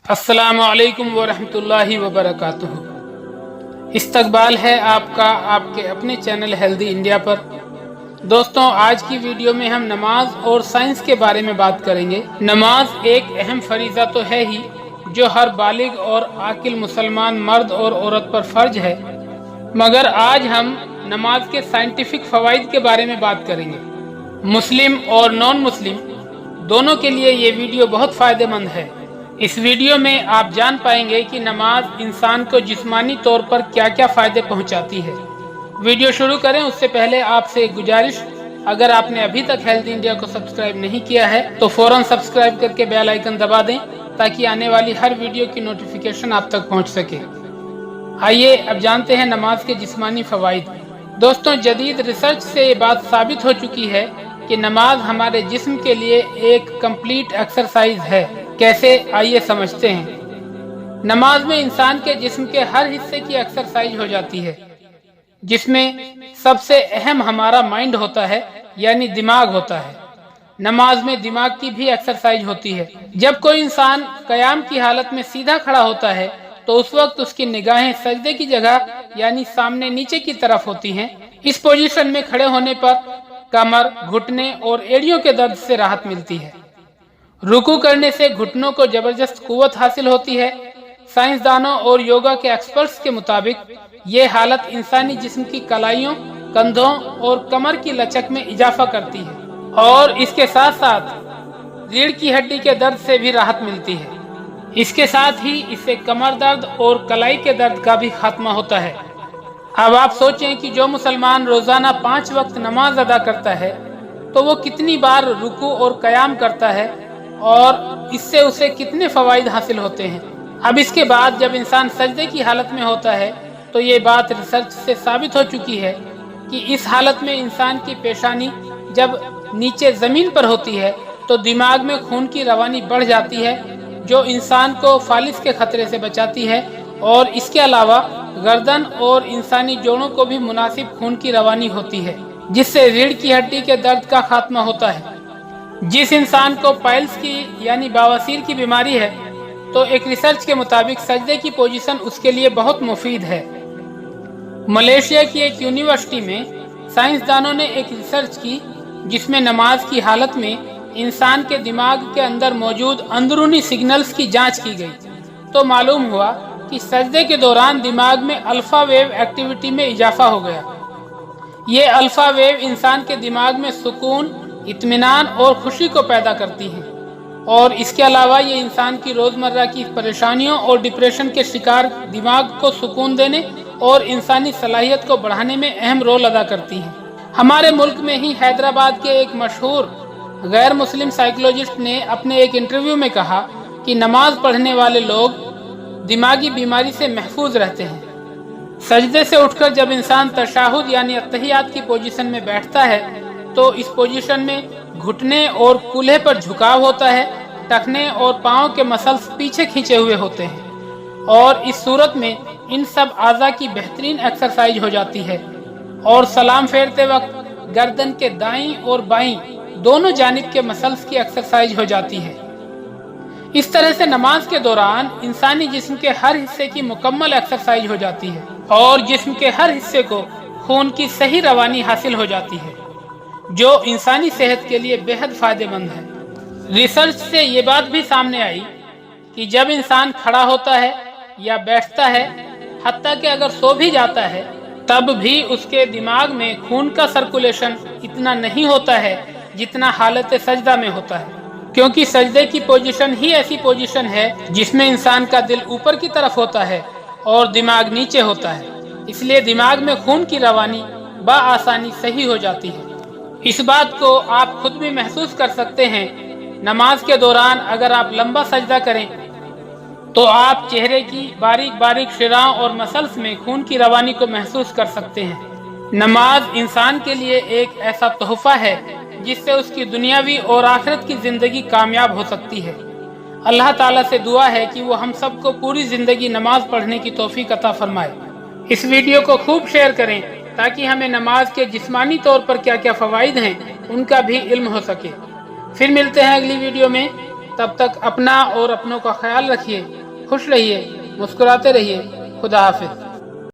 अस्सलामु अलैकुम वरहमतुल्लाहि वबरकातुहू। इस्तकबाल है आपका आपके अपने चैनल हेल्दी इंडिया पर। दोस्तों, आज की वीडियो में हम नमाज और साइंस के बारे में बात करेंगे। नमाज एक अहम फरीज़ा तो है ही, जो हर बालिग और आकिल मुसलमान मर्द और औरत पर फ़र्ज है, मगर आज हम नमाज के साइंटिफिक फ़वाइद के बारे में बात करेंगे। मुस्लिम और नॉन मुस्लिम दोनों के लिए ये वीडियो बहुत फ़ायदेमंद है। इस वीडियो में आप जान पाएंगे कि नमाज इंसान को जिस्मानी तौर पर क्या क्या फ़ायदे पहुंचाती है। वीडियो शुरू करें उससे पहले आपसे एक गुजारिश, अगर आपने अभी तक हेल्थ इंडिया को सब्सक्राइब नहीं किया है तो फ़ौरन सब्सक्राइब करके बेल आइकन दबा दें, ताकि आने वाली हर वीडियो की नोटिफिकेशन आप तक पहुँच सके। आइए अब जानते हैं नमाज के जिस्मानी फ़वाइद। दोस्तों, जदीद रिसर्च से ये बात साबित हो चुकी है कि नमाज हमारे जिस्म के लिए एक कंप्लीट एक्सरसाइज है। कैसे, आइए समझते हैं। नमाज में इंसान के जिस्म के हर हिस्से की एक्सरसाइज हो जाती है, जिसमें सबसे अहम हमारा माइंड होता है, यानी दिमाग होता है। नमाज में दिमाग की भी एक्सरसाइज होती है। जब कोई इंसान क़याम की हालत में सीधा खड़ा होता है तो उस वक्त उसकी निगाहें सजदे की जगह यानी सामने नीचे की तरफ होती हैं। इस पोजीशन में खड़े होने पर कमर, घुटने और एड़ियों के दर्द से राहत मिलती है। रुकू करने से घुटनों को जबरदस्त कुव्वत हासिल होती है। साइंसदानों और योगा के एक्सपर्ट्स के मुताबिक ये हालत इंसानी जिस्म की कलाइयों, कंधों और कमर की लचक में इजाफा करती है, और इसके साथ साथ रीढ़ की हड्डी के दर्द से भी राहत मिलती है। इसके साथ ही इससे कमर दर्द और कलाई के दर्द का भी खात्मा होता है। अब आप सोचें कि जो मुसलमान रोजाना 5 वक्त नमाज अदा करता है तो वो कितनी बार रुकू और क़याम करता है, और इससे उसे कितने फ़वाइद हासिल होते हैं। अब इसके बाद जब इंसान सजदे की हालत में होता है तो ये बात रिसर्च से साबित हो चुकी है कि इस हालत में इंसान की पेशानी जब नीचे ज़मीन पर होती है तो दिमाग में खून की रवानी बढ़ जाती है, जो इंसान को फालिस के खतरे से बचाती है, और इसके अलावा गर्दन और इंसानी जोड़ों को भी मुनासिब खून की रवानी होती है, जिससे रीढ़ की हड्डी के दर्द का खात्मा होता है। जिस इंसान को पाइल्स की यानी बवासीर की बीमारी है तो एक रिसर्च के मुताबिक सजदे की पोजीशन उसके लिए बहुत मुफीद है। मलेशिया की एक यूनिवर्सिटी में साइंसदानों ने एक रिसर्च की, जिसमें नमाज की हालत में इंसान के दिमाग के अंदर मौजूद अंदरूनी सिग्नल्स की जांच की गई। तो मालूम हुआ कि सजदे के दौरान दिमाग में अल्फा वेव एक्टिविटी में इजाफा हो गया। ये अल्फा वेव इंसान के दिमाग में सुकून, इत्मीनान और खुशी को पैदा करती हैं, और इसके अलावा ये इंसान की रोज़मर्रा की परेशानियों और डिप्रेशन के शिकार दिमाग को सुकून देने और इंसानी सलाहियत को बढ़ाने में अहम रोल अदा करती हैं। हमारे मुल्क में ही हैदराबाद के एक मशहूर गैर मुस्लिम साइकोलॉजिस्ट ने अपने एक इंटरव्यू में कहा कि नमाज पढ़ने वाले लोग दिमागी बीमारी से महफूज रहते हैं। सजदे से उठकर जब इंसान तशाहुद यानी अत्तहियात की पोजीशन में बैठता है तो इस पोजीशन में घुटने और कूल्हे पर झुकाव होता है, टखने और पाँव के मसल्स पीछे खींचे हुए होते हैं, और इस सूरत में इन सब आज़ा की बेहतरीन एक्सरसाइज हो जाती है। और सलाम फेरते वक्त गर्दन के दाईं और बाईं दोनों जानिब के मसल्स की एक्सरसाइज हो जाती है। इस तरह से नमाज के दौरान इंसानी जिस्म के हर हिस्से की मुकम्मल एक्सरसाइज हो जाती है, और जिस्म के हर हिस्से को खून की सही रवानी हासिल हो जाती है, जो इंसानी सेहत के लिए बेहद फ़ायदेमंद है। रिसर्च से ये बात भी सामने आई कि जब इंसान खड़ा होता है या बैठता है, हत्ता कि अगर सो भी जाता है, तब भी उसके दिमाग में खून का सर्कुलेशन इतना नहीं होता है जितना हालत सजदा में होता है, क्योंकि सजदे की पोजीशन ही ऐसी पोजीशन है जिसमें इंसान का दिल ऊपर की तरफ होता है और दिमाग नीचे होता है। इसलिए दिमाग में खून की रवानी बआसानी सही हो जाती है। इस बात को आप खुद भी महसूस कर सकते हैं। नमाज के दौरान अगर आप लंबा सजदा करें तो आप चेहरे की बारीक बारीक शिराओं और मसल्स में खून की रवानी को महसूस कर सकते हैं। नमाज इंसान के लिए एक ऐसा तोहफा है जिससे उसकी दुनियावी और आखिरत की ज़िंदगी कामयाब हो सकती है। अल्लाह ताला से दुआ है कि वो हम सबको पूरी ज़िंदगी नमाज पढ़ने की तौफीक अता फरमाए। इस वीडियो को खूब शेयर करें ताकि हमें नमाज के जिस्मानी तौर पर क्या क्या फ़वाइद हैं उनका भी इल्म हो सके। फिर मिलते हैं अगली वीडियो में। تب تک اپنا اور اپنوں کا خیال رکھیے، خوش رہیے، مسکراتے رہیے۔ خدا حافظ۔